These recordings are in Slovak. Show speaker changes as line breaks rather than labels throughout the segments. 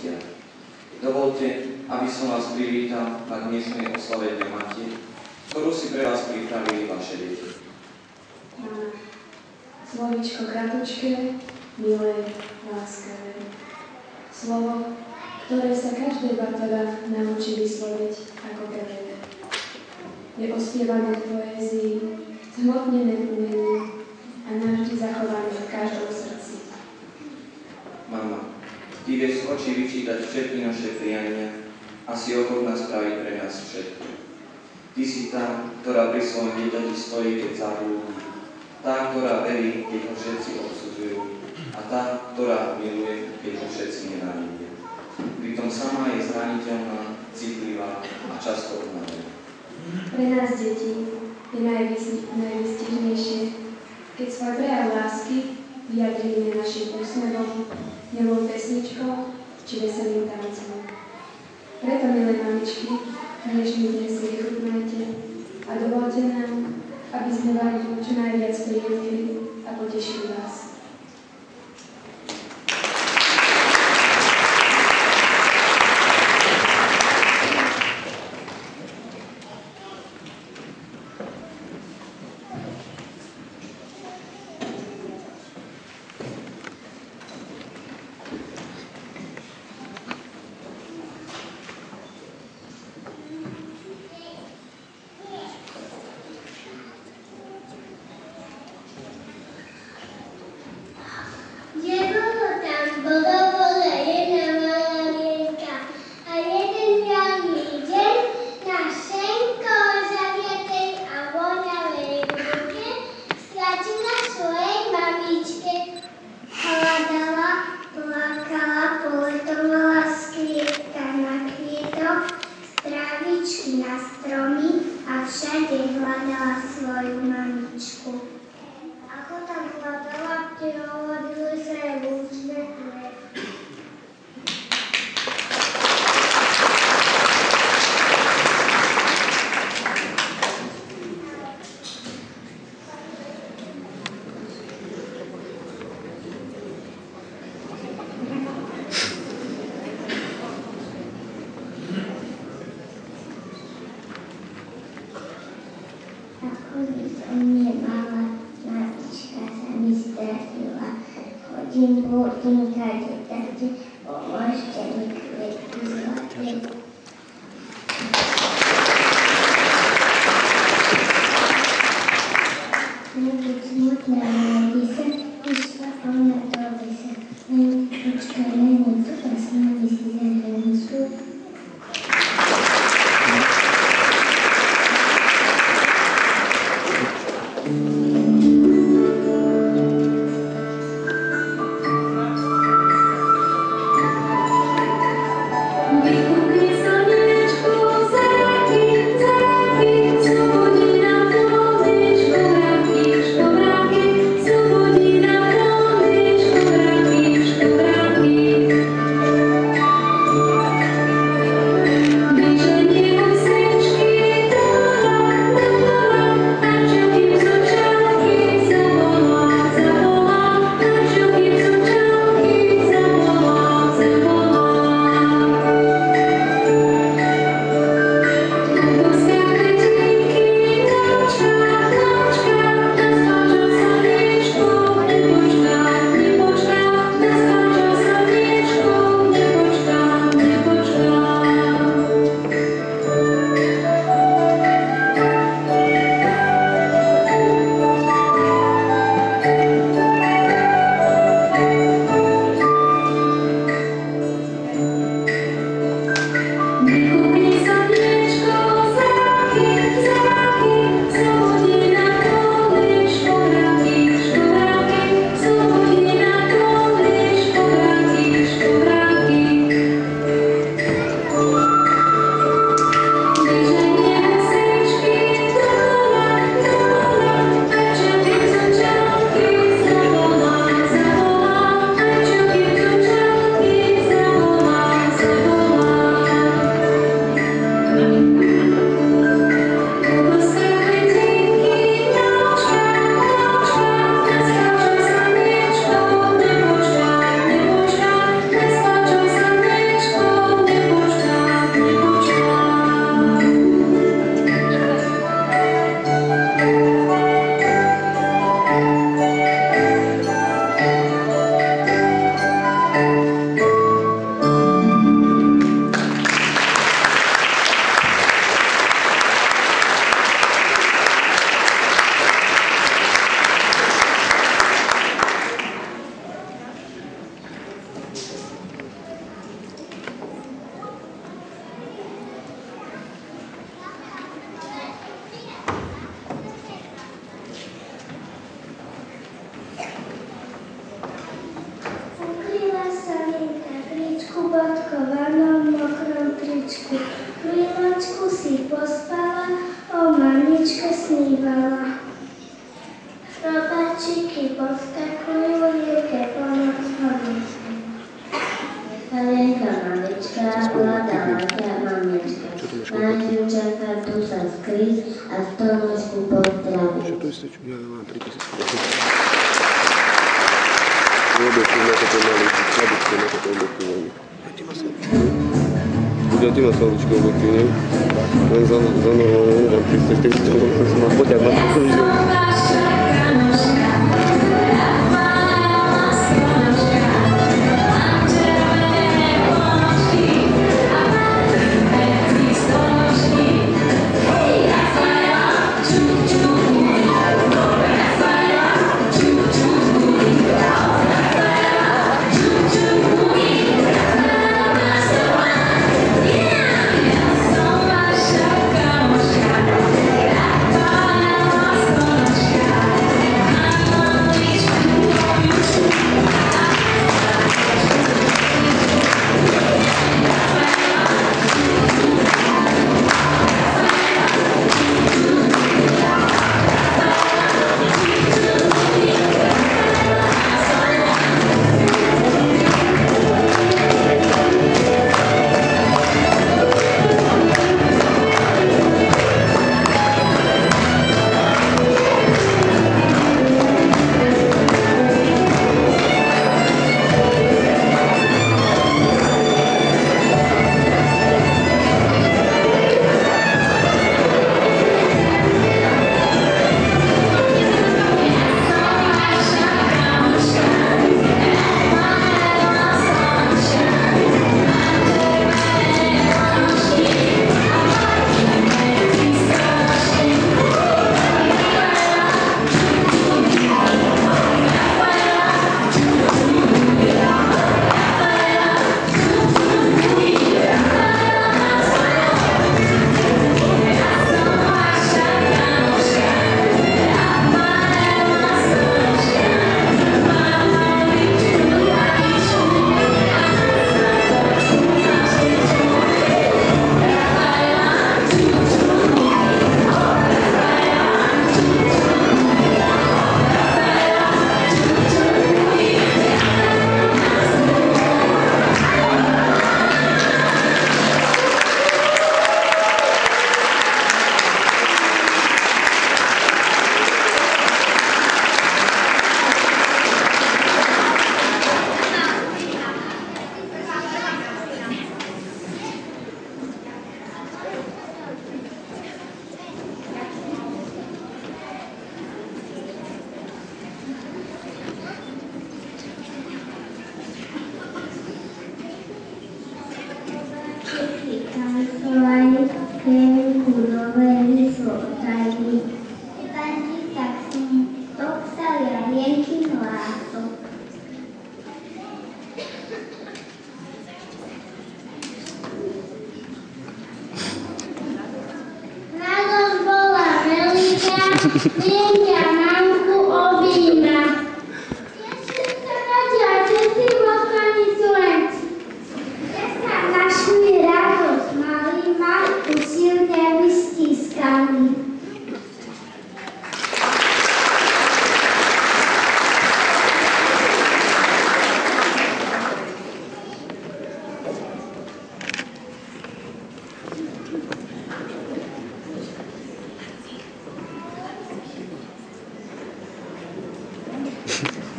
hostia. Dovolte, aby som vás privítal na dnešnej oslave Dňa Matiek, ktorú si pre vás pripravili vaše deti.
Slovičko kratučké, milé, láskavé. Slovo, ktoré sa každé batava naučí vysloviť ako prvé. Je ospievané v poézii, zhmotnené v umení a navždy zachované v každom srdci.
Mama, ty vieš z očí vyčítať všetky naše priania a si ochotná spraviť pre nás všetko. Ty si tá, ktorá pri svojom dieťati stojí, keď zabúdi. Tá, ktorá verí, keď ho všetci odsudzujú. A tá, ktorá miluje, keď ho všetci nenávidia. Pritom sama je zraniteľná, citlivá a často unavená.
Pre nás, deti, je najvýstižnejšie, keď svoj prejav lásky vyjadríme našim úsmevom, milou pesničkou či veselým tancom. Preto, milé mamičky, dnešný deň si vychutnajte a dovolte nám, aby sme vám čo najviac príjemnili a potešili vás.
Because mamičku. Chvíľočku si pospala, o mamička snívala. Robačiky podskakujú, Júke pomoc mamičku. Nechalienka mamička, hľadala ťa mamička. Na dievčatá tu sa skryť a stolnočku pozdraviť.
Что то есть, я на 3000. Обязательно на такой маленький садочек, на такой обыкновенный. Идете на садочку обыкновенный. Он за нормально, там 300 тысяч, он хотя бы на такой.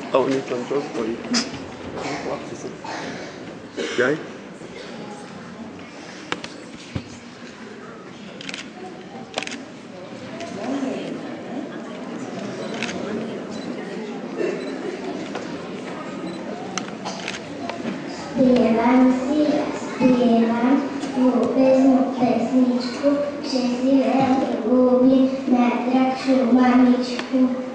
A oni tam čo stojí? Chlapci sa. Jaj?
Spievam si, spievam ľúbeznú pesničku, že si veľmi ľúbim najdrahšiu mamičku.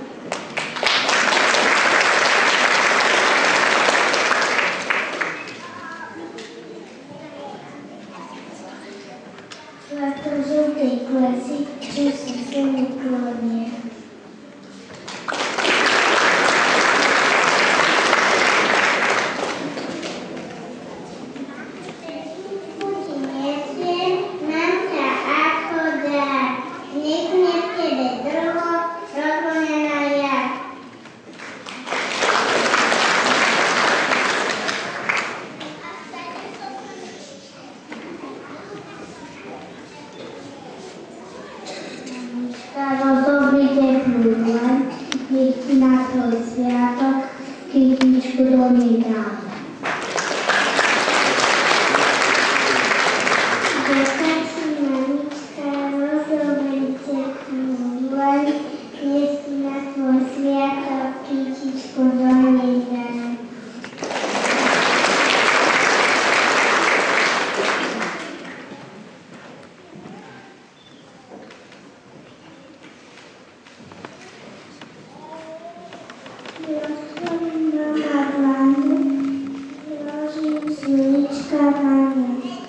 Zlato-žltej klesy, čo sa zemi klonie. Buď nesiem, Rozobrite kľúdle, nech ti na tvoj sviatok kytičku do nej dám. Detačí mamička, rozobrite kľúdle, nech ti na tvoj sviatok kytičku do nej dám. Rozložím doma dlanu, vyložím sluníčka na ne.